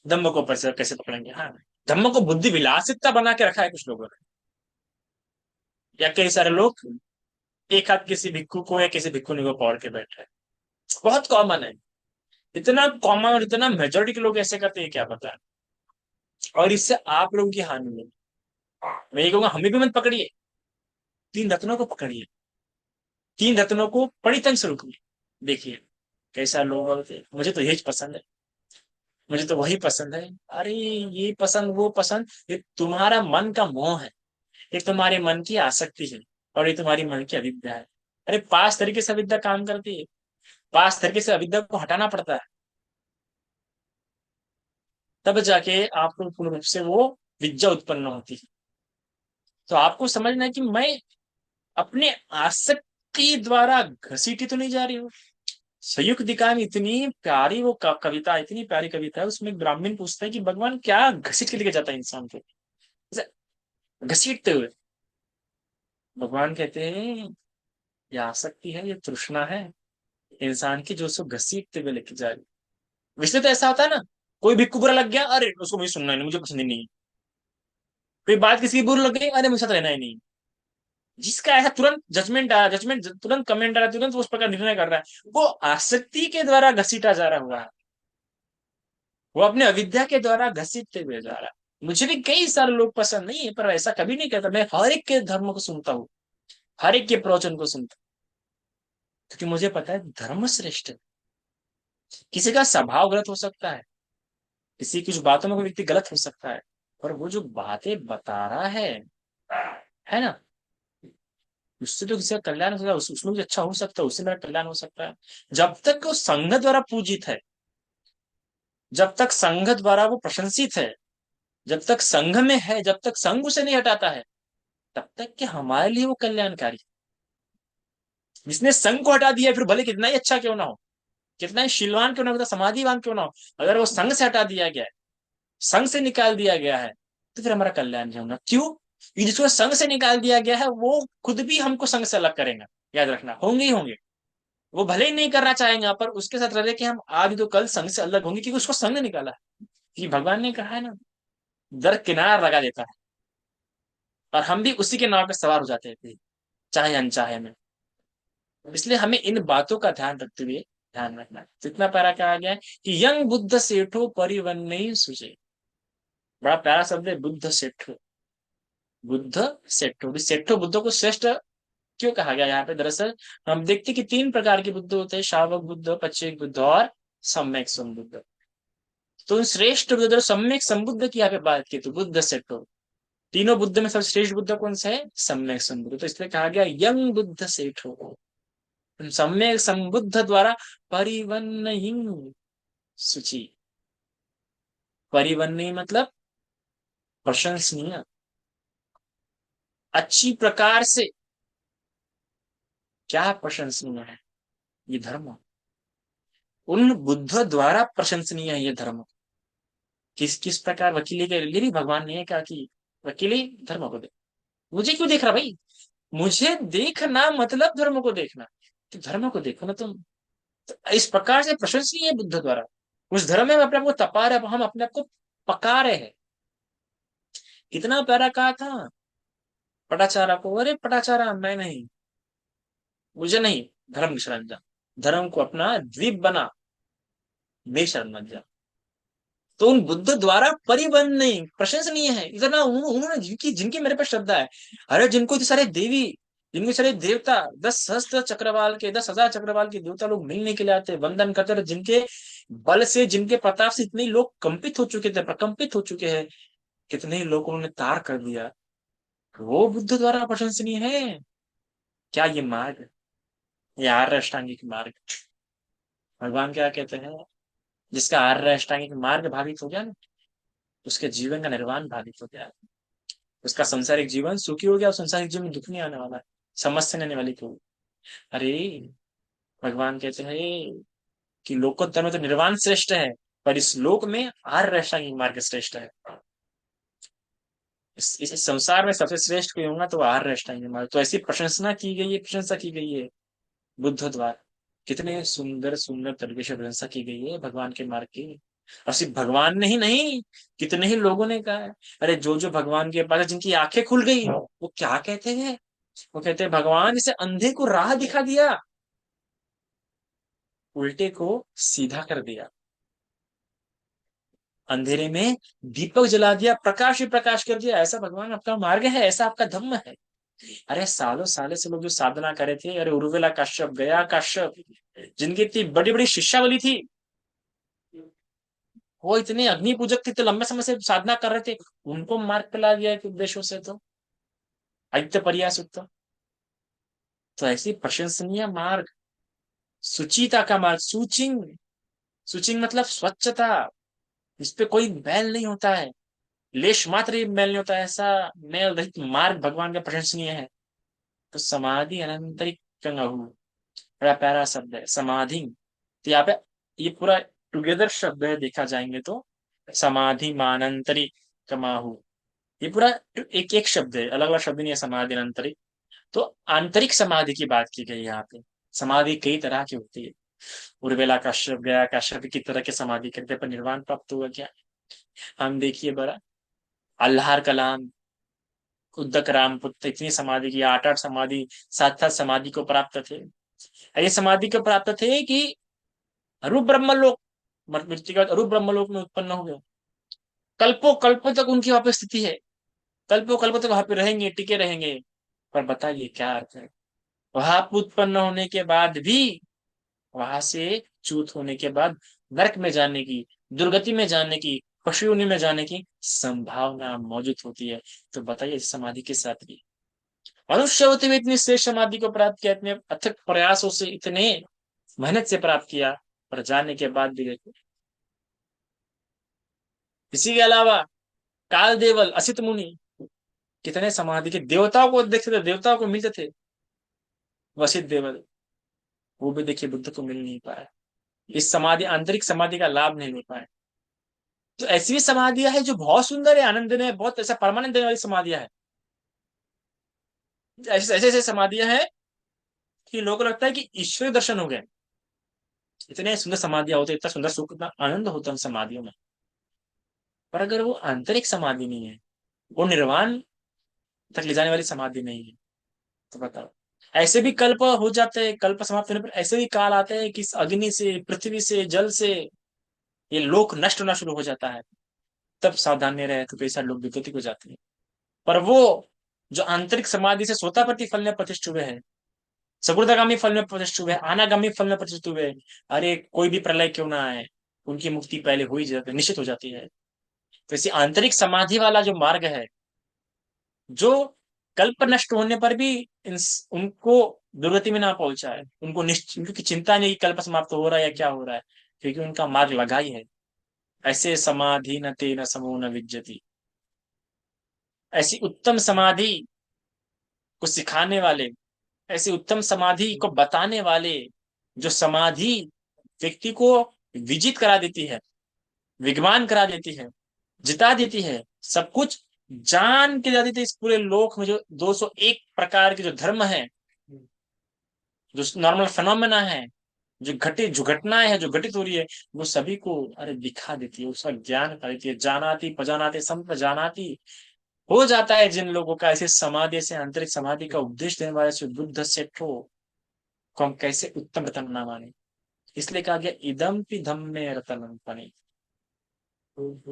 धम्म को कैसे कैसे पकड़ेंगे? हाँ, धम्म को बुद्धि विलासिता बना के रखा है कुछ लोगों ने। या कई सारे लोग एक हाथ किसी भिक्खु को या किसी भिक्खुनी को पकड़ के बैठ रहे हैं। बहुत कॉमन है। इतना कॉमन और इतना मेजोरिटी के लोग ऐसे करते हैं, क्या पता है। और इससे आप लोगों की हानि है। मैं ये कहूंगा, हमें भी मत पकड़िए, तीन रत्नों को पकड़िए, तीन रत्नों को बड़ी तंग से रोकिए। देखिए कैसा लोग होते हैं। मुझे तो यही पसंद है, मुझे तो वही पसंद है। अरे ये पसंद वो पसंद, ये तुम्हारा मन का मोह है, ये तुम्हारे मन की आसक्ति है, और ये तुम्हारी मन की अविद्या है। अरे पांच तरीके से अविद्या काम करती है, पांच तरीके से अविद्या को हटाना पड़ता है, तब जाके आपको पूर्ण रूप से वो विद्या उत्पन्न होती है। तो आपको समझना है कि मैं अपने आसक्ति द्वारा घसीटी तो नहीं जा रही हूँ। संयुक्त दिखा में इतनी प्यारी वो कविता, इतनी प्यारी कविता है, उसमें एक ब्राह्मण पूछता है कि भगवान क्या घसीट के लेके जाता है इंसान को, ऐसे घसीटते हुए। भगवान कहते हैं, ये आसक्ति है, ये तृष्णा है इंसान की, जो उसको घसीटते हुए लेके जा रही है। वैसे तो ऐसा होता है ना, कोई भिक्खु बुरा लग गया, अरे उसको मुझे सुनना ही नहीं, मुझे पसंद ही नहीं है। कोई बात किसी की बुरी लग गई, अरे मुझे साथ रहना ही नहीं। जिसका ऐसा तुरंत जजमेंट आया, जजमेंट तुरंत कमेंट आया, तुरंत वो उस प्रकार निर्णय कर रहा है, वो आसक्ति के द्वारा घसीटा जा रहा हुआ है, वो अपने अविद्या के द्वारा घसीटते हुए जा रहा है। मुझे भी कई सारे लोग पसंद नहीं है, पर ऐसा कभी नहीं कहता। मैं हर एक के धर्म को सुनता हूँ, हर एक के प्रवचन को सुनता हूँ, क्योंकि मुझे पता है धर्म श्रेष्ठ है। किसी का स्वभाव गलत हो सकता है, किसी की कुछ बातों में कोई व्यक्ति गलत हो सकता है, पर वो जो बातें बता रहा है ना, उससे तो किसी का कल्याण हो सकता है, उसमें भी अच्छा हो सकता है, उससे मेरा कल्याण हो सकता है। जब तक वो संघ द्वारा पूजित है, जब तक संघ द्वारा वो प्रशंसित है, जब तक संघ में है, जब तक संघ उसे नहीं हटाता है, तब तक कि हमारे लिए वो कल्याणकारी। जिसने संघ को हटा दिया है, फिर भले कितना ही अच्छा क्यों ना हो, कितना ही शीलवान क्यों ना हो, कितना समाधिवान क्यों ना हो, अगर वो संघ से हटा दिया गया है, संघ से निकाल दिया गया है, तो फिर हमारा कल्याण नहीं होगा। क्यों? क्योंकि जिसको संघ से निकाल दिया गया है, वो खुद भी हमको संघ से अलग करेगा। याद रखना, होंगे ही होंगे। वो भले ही नहीं करना चाहेंगे, पर उसके साथ रहे कि हम आज तो कल संघ से अलग होंगे, क्योंकि उसको संघ ने निकाला है। क्योंकि भगवान ने कहा है ना, दर किनार लगा देता है, और हम भी उसी के नाव पे सवार हो जाते हैं, चाहे अनचाहे में। इसलिए हमें इन बातों का ध्यान रखते हुए ध्यान रखना है। जितना प्यारा कहा गया है कि यंग बुद्ध सेठो परिवन्ने सुजे। बड़ा प्यारा शब्द है, बुद्ध सेठो। बुद्ध सेठो, सेठो बुद्ध को श्रेष्ठ क्यों कहा गया यहाँ पे? दरअसल हम देखते कि तीन प्रकार के बुद्ध होते हैं, शावक बुद्ध, पच्चेक बुद्ध और सम्यक संबुद्ध। तो उन श्रेष्ठ बुद्ध और सम्यक संबुद्ध की यहाँ पे बात की, तो बुद्ध सेठो। तीनों बुद्ध में सबसे श्रेष्ठ बुद्ध कौन सा है? सम्यक संबुद्ध। तो इसलिए कहा गया यंग बुद्ध सेठो, सम्यक संबुद्ध द्वारा परिवन्न सूची। परिवन्नी मतलब प्रशंसनीय, अच्छी प्रकार से। क्या प्रशंसनीय है? ये धर्म उन बुद्ध द्वारा प्रशंसनीय है। ये धर्म किस किस प्रकार वकीली के लिए भी भगवान ने कहा कि वकीली धर्म को देख। मुझे क्यों देख रहा भाई? मुझे देखना मतलब धर्म को देखना। तो धर्म को देखो ना तुम। तो इस प्रकार से प्रशंसनीय है बुद्ध द्वारा। उस धर्म में हम अपने आप को तपा रहे, हम अपने आप को पका रहे हैं। कितना प्यारा कहा था पटाचारा को, अरे पटाचारा मैं नहीं, मुझे नहीं, धर्म की शरण जा, धर्म को अपना द्वीप बना, बेशर्म मत जा। तो उन बुद्ध द्वारा परिबंध नहीं, प्रशंसनीय है इतना। उन्होंने जिनकी जिनकी मेरे पे श्रद्धा है, अरे जिनको इतने सारे देवी, जिनके सारे देवता, 10 सहस्त्र चक्रवाल के, 10,000 चक्रवाल के देवता लोग मिलने के लिए आते, वंदन करते रहे, जिनके बल से, जिनके प्रताप से इतने लोग कंपित हो चुके थे, प्रकंपित हो चुके हैं, कितने लोग उन्होंने तार कर दिया, वो बुद्ध द्वारा प्रशंसनीय है। क्या ये मार्ग, ये आर्य अष्टांगिक मार्ग? भगवान क्या कहते हैं? जिसका आर्य अष्टांगिक मार्ग भावित हो गया ना, उसके जीवन का निर्वाण भावित हो गया। उसका संसारिक जीवन सुखी हो गया और संसारिक जीवन में दुख नहीं आने वाला है, समस्या नहीं आने वाली कोई। अरे भगवान कहते हैं कि लोकोत्तर में तो निर्वाण श्रेष्ठ है, पर इस लोक में आर्य अष्टांगिक मार्ग श्रेष्ठ है। इस संसार में सबसे श्रेष्ठ कोई होगा तो आर्य अष्टांगिक मार्ग। तो ऐसी प्रशंसा की गई है, प्रशंसा की गई है बुद्ध द्वारा। कितने सुंदर सुंदर तरीके से प्रशंसा की गई है भगवान के मार्ग की। और सिर्फ भगवान ने ही नहीं, कितने ही लोगों ने कहा है। अरे जो जो भगवान के पास जिनकी आंखें खुल गई वो क्या कहते हैं, वो कहते हैं भगवान इसे अंधे को राह दिखा दिया, उल्टे को सीधा कर दिया, अंधेरे में दीपक जला दिया, प्रकाश ही प्रकाश कर दिया। ऐसा भगवान आपका मार्ग है, ऐसा आपका धर्म है। अरे सालों सालों से लोग जो साधना करे थे, अरे उर्विला काश्यप, गया काश्यप, जिनकी इतनी बड़ी बड़ी शिष्यावली थी, वो इतने अग्नि पूजक थे, तो लंबे समय से साधना कर रहे थे, उनको मार्ग पे ला दिया है उपदेशों से। तो आदित्य परियास उत्तम। तो ऐसी प्रशंसनीय मार्ग, सुचिता का मार्ग, सुचिंग, सुचिंग मतलब स्वच्छता, इस पे कोई मैल नहीं होता है, लेश मात्र ही मैल नहीं होता है, ऐसा मैल रहित मार्ग भगवान का प्रशंसनीय है। तो समाधि अनंतरिक कंगहु, बड़ा प्यारा शब्द है समाधि। तो यहाँ पे ये पूरा टुगेदर शब्द है, देखा जाएंगे तो समाधि मानंतरिक कमाहु, ये पूरा एक एक शब्द है, अलग अलग शब्द नहीं है समाधि अनंतरिक। तो आंतरिक समाधि की बात की गई है यहाँ पे। समाधि कई तरह की होती है, उर्वेला काश्यप, गया काश्यप की तरह के समाधि करते, पर निर्वाण प्राप्त हुआ क्या? हम देखिए बड़ा, अल्लाहर कलाम, उद्दक रामपुत्र, इतनी समाधि की, आठ आठ समाधि, सात सात समाधि को प्राप्त थे। ये समाधि को प्राप्त थे कि अरूप ब्रह्मलोक, मृत्यु के बाद अरूप ब्रह्मलोक में उत्पन्न हुए। कल्पों कल्पों तक उनकी वहां पे स्थिति है, कल्पों कल्पों तक वहां पे रहेंगे, टिके रहेंगे। पर बताइए क्या अर्थ है, वहां उत्पन्न होने के बाद भी, वहां से च्युत होने के बाद नरक में जाने की, दुर्गति में जाने की, पशु योनि में जाने की संभावना मौजूद होती है। तो बताइए इस समाधि के साथ भी मनुष्य होते हुए इतनी श्रेष्ठ समाधि को प्राप्त किया, इतने अथक प्रयासों से, इतने मेहनत से प्राप्त किया, पर जाने के बाद भी देखो। इसी के अलावा काल देवल, असित मुनि, कितने समाधि के देवताओं को देखते थे, देवताओं को मिलते थे, वसित देवल, वो भी देखिए बुद्ध को मिल नहीं पाया, इस समाधि, आंतरिक समाधि का लाभ नहीं ले पाए। तो ऐसी भी समाधियां है जो बहुत सुंदर है, आनंद ने बहुत ऐसा परमानंद देने वाली समाधियां है। ऐसे ऐसे ऐसे समाधियां हैं कि लोगों को लगता है कि ईश्वरीय दर्शन हो गए। इतने सुंदर समाधियां होते, इतना सुंदर सुख, इतना आनंद होता है उन समाधियों में। पर अगर वो आंतरिक समाधि नहीं है, वो निर्वाण तक ले जाने वाली समाधि नहीं है, तो बताओ। ऐसे भी कल्प हो जाते हैं, कल्प समाप्त होने पर ऐसे भी काल आते हैं कि इस अग्नि से, पृथ्वी से, जल से ये लोक नष्ट होना शुरू हो जाता है। तब सावधान नहीं रहे तो कई सारे लोग विगति हो जाते हैं। पर वो जो आंतरिक समाधि से सोतापति फल में प्रतिष्ठित हुए हैं, सकुर्दगामी फल में प्रतिष्ठित हुए हैं, अनागामी फल में प्रतिष्ठित हुए हैं, अरे कोई भी प्रलय क्यों ना आए, उनकी मुक्ति पहले हो ही जाती है, निश्चित हो जाती है। तो इसी आंतरिक समाधि वाला जो मार्ग है, जो कल्प नष्ट होने पर भी उनको दुर्गति में ना पहुंचाए, उनको निश्चित, उनकी चिंता नहीं कि कल्प समाप्त हो रहा है या क्या हो रहा है, क्योंकि उनका मार्ग लगा ही है। ऐसे समाधि न तेन समो न विज्जति, ऐसी उत्तम समाधि को सिखाने वाले, ऐसी उत्तम समाधि को बताने वाले, जो समाधि व्यक्ति को विजित करा देती है, विज्ञान करा देती है, जिता देती है, सब कुछ जान के जाती थी। इस पूरे लोक में जो 201 प्रकार के जो धर्म है, जो नॉर्मल फिनोमेना है, जो घटनाएं हैं जो घटित हो रही है, वो सभी को अरे दिखा देती है, उसका ज्ञान करा देती है। जानाती पजानाती संत जानाती हो जाता है जिन लोगों का, ऐसे समाधि से, आंतरिक समाधि का उपदेश देने वाले से बुद्ध से को हम कैसे उत्तम रतन ना माने। इसलिए कहा गया इदम पि धम्मे रतनम पने,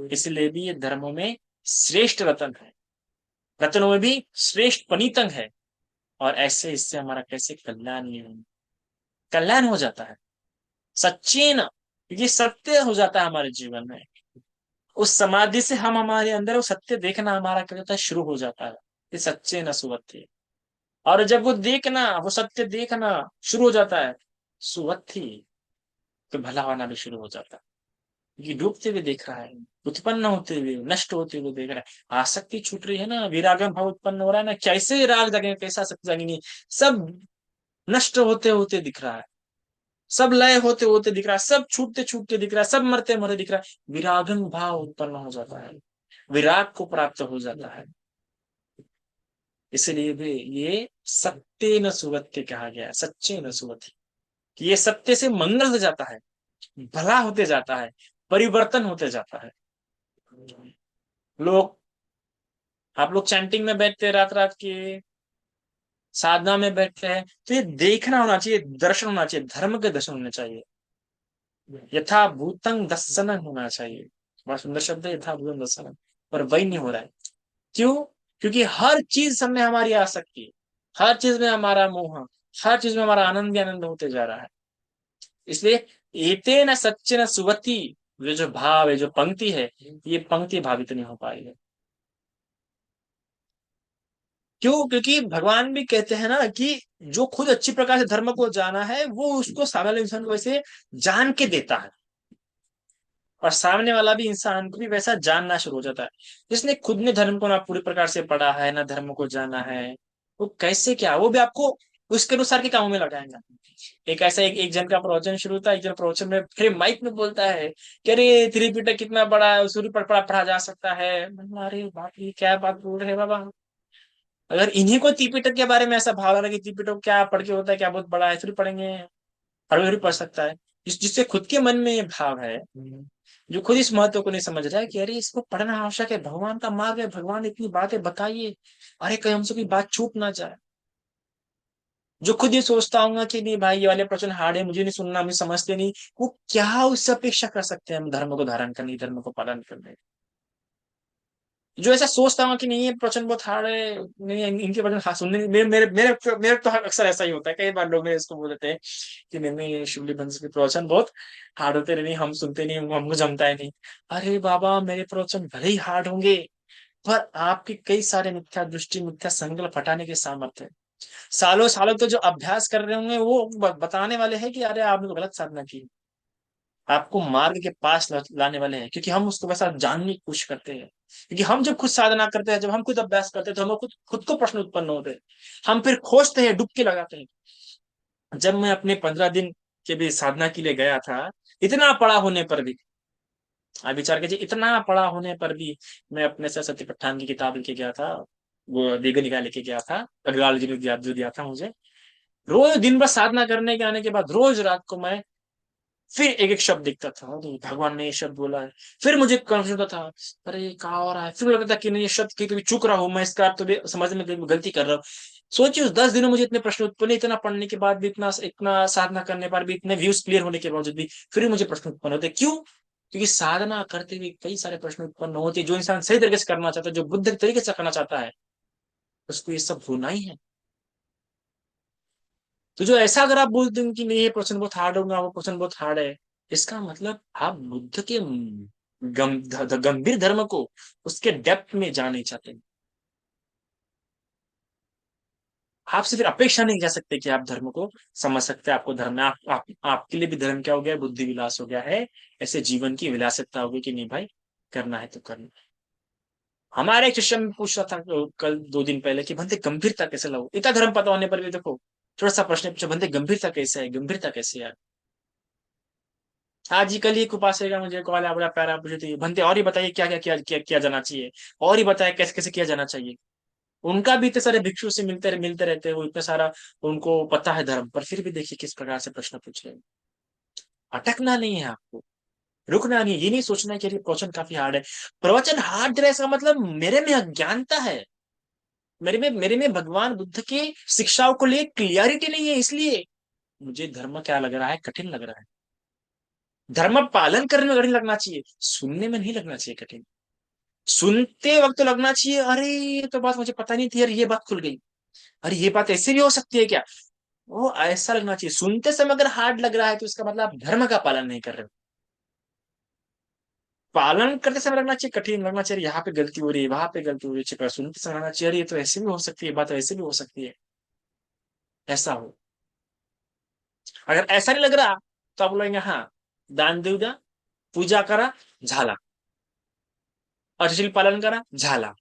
इसलिए भी ये धर्मों में श्रेष्ठ रतन है, रत्नों में भी श्रेष्ठ पनीतंग है। और ऐसे इससे हमारा कैसे कल्याण नहीं होगा, कल्याण हो जाता है सच्ची न, ये सत्य हो जाता है हमारे जीवन में। उस समाधि से हम, हमारे अंदर वो सत्य देखना हमारा क्या होता है, शुरू हो जाता है। ये सच्चे न सुवत्ति, और जब वो देखना, वो सत्य देखना शुरू हो जाता है, सुवत्ति, तो भला होना भी शुरू हो जाता है। ये डूबते हुए देख रहा है, उत्पन्न होते हुए, नष्ट होते हुए देख रहा है। आसक्ति छूट रही है ना, विरागम भाव उत्पन्न हो रहा है ना, कैसे राग जागेंगे, कैसा आसक्ति जागेंगी। सब नष्ट होते होते दिख रहा है, सब लय होते होते दिख रहा है, सब छूटते छूटते दिख रहा है, सब मरते मरते दिख रहा है। विरागम भाव उत्पन्न हो जाता है, विराग को प्राप्त हो जाता है। इसलिए भी ये सत्य न सुवत्य कहा गया है, सच्चे न सुवत्य, कि ये सत्य से मंगल हो जाता है, भला होते जाता है, परिवर्तन होते जाता है। लोग, आप लोग चैंटिंग में बैठते हैं रात रात के, साधना में बैठते हैं, तो ये देखना होना चाहिए, दर्शन होना चाहिए, धर्म के दर्शन होने चाहिए। यथा भूतंग दर्शन होना चाहिए। बड़ा सुंदर शब्द है, यथा भूतंग दर्शन, पर वही नहीं हो रहा है। क्यों? क्योंकि हर चीज में हमारी आसक्ति है, हर चीज में हमारा मोह, हर चीज में हमारा आनंद ही आनंद होते जा रहा है। इसलिए एते न सच्चे न सुवती, ये जो भाव है, जो पंक्ति है, ये पंक्ति भावित नहीं हो पाई है। क्यों? क्योंकि भगवान भी कहते हैं ना कि जो खुद अच्छी प्रकार से धर्म को जाना है, वो उसको सामने वाले इंसान को वैसे जान के देता है, और सामने वाला भी इंसान को भी वैसा जानना शुरू हो जाता है। जिसने खुद ने धर्म को ना पूरी प्रकार से पढ़ा है, ना धर्म को जाना है, वो कैसे क्या, वो भी आपको उसके अनुसार के कामों में लगाएगा। एक ऐसा एक जन का प्रवचन शुरू था, एक जन प्रवचन में फिर माइक में बोलता है कि अरे त्रिपिटक कितना बड़ा है, सूर्य पर पढ़ा जा सकता है। अरे बाप रे, क्या बात बोल रहे हैं बाबा। अगर इन्हीं को त्रिपिटक के बारे में ऐसा भाव है कि त्रिपिटक क्या पढ़ के होता है, क्या बहुत बड़ा है, फिर पढ़ेंगे, हर कोई पढ़ सकता है। जिससे खुद के मन में ये भाव है, जो खुद इस महत्व को नहीं समझ रहा है कि अरे इसको पढ़ना आवश्यक है, भगवान का मार्ग है, भगवान इतनी बातें बताइए, अरे कहीं हमसे कोई बात छूट ना जाए। जो खुद ये सोचता होगा कि नहीं भाई, ये वाले प्रवचन हार्ड है, मुझे नहीं सुनना, मुझे समझते नहीं, वो क्या उससे अपेक्षा कर सकते हैं हम धर्म को धारण करने, धर्म को पालन करने। जो ऐसा सोचता हूँ कि नहीं ये प्रवचन बहुत हार्ड है, नहीं इनके प्रवचन हाँ सुनने, मेरे मेरे मेरे मेरे तो अक्सर ऐसा ही होता है, कई बार लोग मेरे इसको बोल देते हैं कि नहीं नहीं, शिवली बंस के प्रवचन बहुत हार्ड होते, नहीं हम सुनते नहीं, हमको जमता है नहीं। अरे बाबा, मेरे प्रवचन भले ही हार्ड होंगे, पर आपके कई सारे मिथ्या दृष्टि, मिथ्या संकल्प हटाने के सामर्थ्य है। सालों सालों तो जो अभ्यास कर रहे होंगे, वो बताने वाले हैं कि अरे आपने तो गलत साधना की, आपको मार्ग के पास लाने वाले हैं, क्योंकि हम उसको वैसा जानने की कोशिश करते हैं। क्योंकि हम जब खुद साधना करते हैं, जब हम खुद अभ्यास करते हैं, तो हमें खुद खुद को प्रश्न उत्पन्न होते हैं, हम फिर खोजते हैं, डुबकी लगाते हैं। जब मैं अपने 15 दिन के भी साधना के लिए गया था, इतना पढ़ा होने पर भी, आप विचार कीजिए, इतना पढ़ा होने पर भी मैं अपने से सत्य पट्टान की किताब लेके गया था, वो दीर्घ निकाय लेके गया था, अग्रवाल जी ने जो दिया था मुझे। रोज दिन भर साधना करने के आने के बाद रोज रात को मैं फिर एक एक शब्द दिखता था, अरे भगवान ने ये शब्द बोला है। फिर मुझे कंफ्यूजन होता था, अरे ये कहा हो रहा है, फिर लगता था कि नहीं ये शब्द की कभी चूक रहा हूं मैं, इसका अर्थ तो भी समझ में कभी गलती कर रहा हूँ। सोचिए, उस 10 दिनों मुझे इतने प्रश्न उत्पन्न, इतना पढ़ने के बाद भी, इतना इतना साधना करने पर भी, इतने व्यूज क्लियर होने के बावजूद भी फिर भी मुझे प्रश्न उत्पन्न होते। क्यों? क्योंकि साधना करते हुए कई सारे प्रश्न उत्पन्न होते हैं। जो इंसान सही तरीके से करना चाहता है, जो बुद्ध के तरीके से करना चाहता है, उसको ये सब होना ही है। तो जो ऐसा अगर आप बोलते हैं कि नहीं ये क्वेश्चन बहुत हार्ड होगा, वो क्वेश्चन बहुत हार्ड है, इसका मतलब आप बुद्ध के गंभीर धर्म को, उसके डेप्थ में जाना नहीं चाहते। आपसे फिर अपेक्षा नहीं कर सकते कि आप धर्म को समझ सकते हैं। आपको धर्म में आपके लिए भी धर्म क्या हो गया है? बुद्धि विलास हो गया है। ऐसे जीवन की विलासिता हो गई कि नहीं भाई, करना है तो करना है। हमारे एक शिष्य में पूछ रहा था कल 2 दिन पहले कि बंदे गंभीरता कैसे लो, इतना धर्म पता होने पर भी देखो, थोड़ा सा प्रश्न पूछा, बंदे गंभीरता कैसे है, गंभीरता कैसे है। आज ही कल ही एक उपासक का मुझे कॉल आया, बड़ा प्यारा पूछे थे, बनते और ही बताइए क्या क्या किया जाना चाहिए, और ही बताए कैसे कैसे किया जाना चाहिए। उनका भी इतने सारे भिक्षु से मिलते रहते हैं, वो इतना सारा उनको पता है धर्म, पर फिर भी देखिए किस प्रकार से प्रश्न पूछ रहे हैं। अटकना नहीं है आपको, रुकना नहीं है, ये नहीं सोचना है कि अरे प्रवचन काफी हार्ड है। प्रवचन हार्ड है इसका मतलब मेरे में अज्ञानता है, मेरे में भगवान बुद्ध की शिक्षाओं को लिए क्लियरिटी नहीं है, इसलिए मुझे धर्म क्या लग रहा है, कठिन लग रहा है। धर्म पालन करने में कठिन लगना चाहिए, सुनने में नहीं लगना चाहिए कठिन। सुनते वक्त तो लगना चाहिए अरे ये तो बात मुझे पता नहीं थी, अरे ये बात खुल गई, अरे ये बात ऐसे भी हो सकती है क्या। वो ऐसा लगना चाहिए। सुनते समय अगर हार्ड लग रहा है तो इसका मतलब आप धर्म का पालन नहीं कर रहे हो। पालन करते समय लगना चाहिए कठिन, लगना चाहिए यहाँ पे गलती हो रही है, वहां पे गलती हो रही है, पर सुनते समय लगना चाहिए अरे ये तो ऐसे भी हो सकती है, बात ऐसे भी हो सकती है। ऐसा हो। अगर ऐसा नहीं लग रहा तो आप बोलेंगे हाँ, दान दूंगा, पूजा करा, झाला। अश्लील पालन करा, झाला।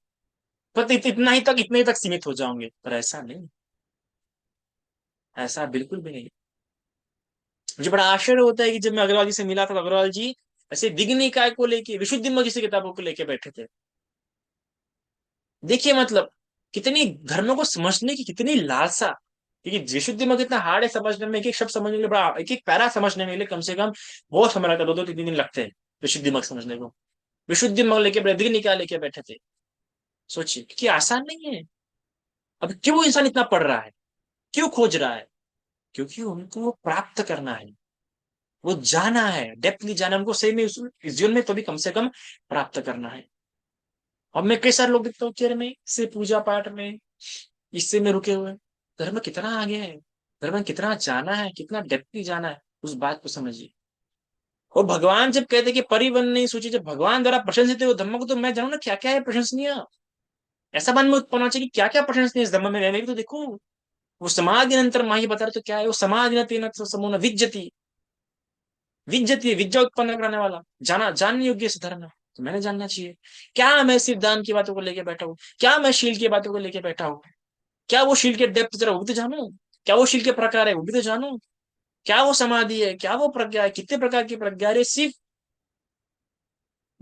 बस इतना ही तक, इतने ही तक सीमित हो जाओगे, पर ऐसा नहीं। ऐसा बिल्कुल भी नहीं। मुझे बड़ा आश्चर्य होता है कि जब मैं अग्रवाल जी से मिला था तो अग्रवाल जी ऐसे दिग् निकाय को लेके, विशुद्धि मर्ग जैसी किताबों को लेके बैठे थे। देखिए मतलब कितनी धर्मों को समझने की कितनी लालसा। क्योंकि विशुद्धि मग इतना हार्ड है समझने में, एक एक शब्द समझने के लिए बड़ा, एक एक पैरा समझने के लिए कम से कम बहुत समय लगता है, 2 2 3 3 दिन लगते हैं विशुद्धि मग समझने को। विशुद्धि मग लेके दिग् निकाय लेके बैठे थे। सोचिए कि आसान नहीं है। अब क्यों वो इंसान इतना पढ़ रहा है, क्यों खोज रहा है? क्योंकि उनको वो प्राप्त करना है, वो जाना है, डेप्थली जाना है उनको, सही में इस जीवन में तो भी कम से कम प्राप्त करना है। अब मैं कई सारे लोग देखता हूँ चेहरे में से पूजा पाठ में इससे में रुके हुए हैं। धर्म कितना आगे है, धर्म कितना जाना है, कितना डेप्थली जाना है, उस बात को समझिए। और भगवान जब कहते हैं कि परिवन नहीं सोची, जब भगवान द्वारा प्रशंसित है वो धर्म को, तो मैं जानू ना क्या क्या है प्रशंसनीय। ऐसा मन में उत्पन्न होना चाहिए कि क्या क्या प्रशंसनीय इस धर्म में, मैं भी तो देखूं। वो समाधि अनंतर माही बता रहे तो क्या है, वो समाधि तेन समूह विज्जति। विज्जति है, विद्या उत्पन्न कराने वाला, जाना जानने योग्य इस धर्म है, तो मैंने जानना चाहिए। क्या मैं सिर्फ दान की बातों को लेके बैठा हूँ, क्या मैं शील की बातों को लेके बैठा हूँ? क्या वो शील के डेप्थ जरा वो भी तो जानू। क्या वो शील के प्रकार है वो भी तो जानू। क्या वो समाधि है, क्या वो प्रज्ञा है, कितने प्रकार की प्रज्ञा है? अरे सिर्फ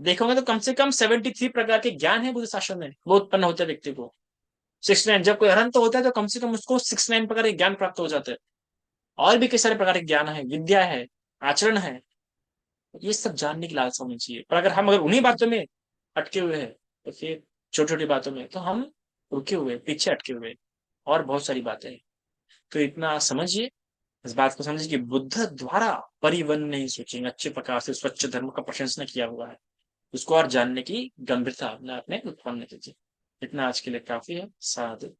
देखोगे तो कम से कम 73 प्रकार के ज्ञान है बुद्ध शासन में, वो उत्पन्न होते हैं व्यक्ति को। 69, जब कोई अरहंत होता है तो कम से कम उसको 69 प्रकार के ज्ञान प्राप्त हो जाते हैं। और भी कई सारे प्रकार के ज्ञान है, विद्या है, आचरण है। ये सब जानने की लालसा होनी चाहिए। पर अगर हम अगर उन्हीं बातों में अटके हुए हैं, तो फिर छोटी छोटी बातों में तो हम रुके हुए, पीछे अटके हुए। और बहुत सारी बातें हैं। तो इतना समझिए, इस बात को समझिए कि बुद्ध द्वारा परिवन नहीं सोचेंगे, अच्छे प्रकार से स्वच्छ धर्म का प्रशंसा किया हुआ है। उसको और जानने की गंभीरता अपने आप में उत्पन्न कीजिए। इतना आज के लिए काफी है। साधु।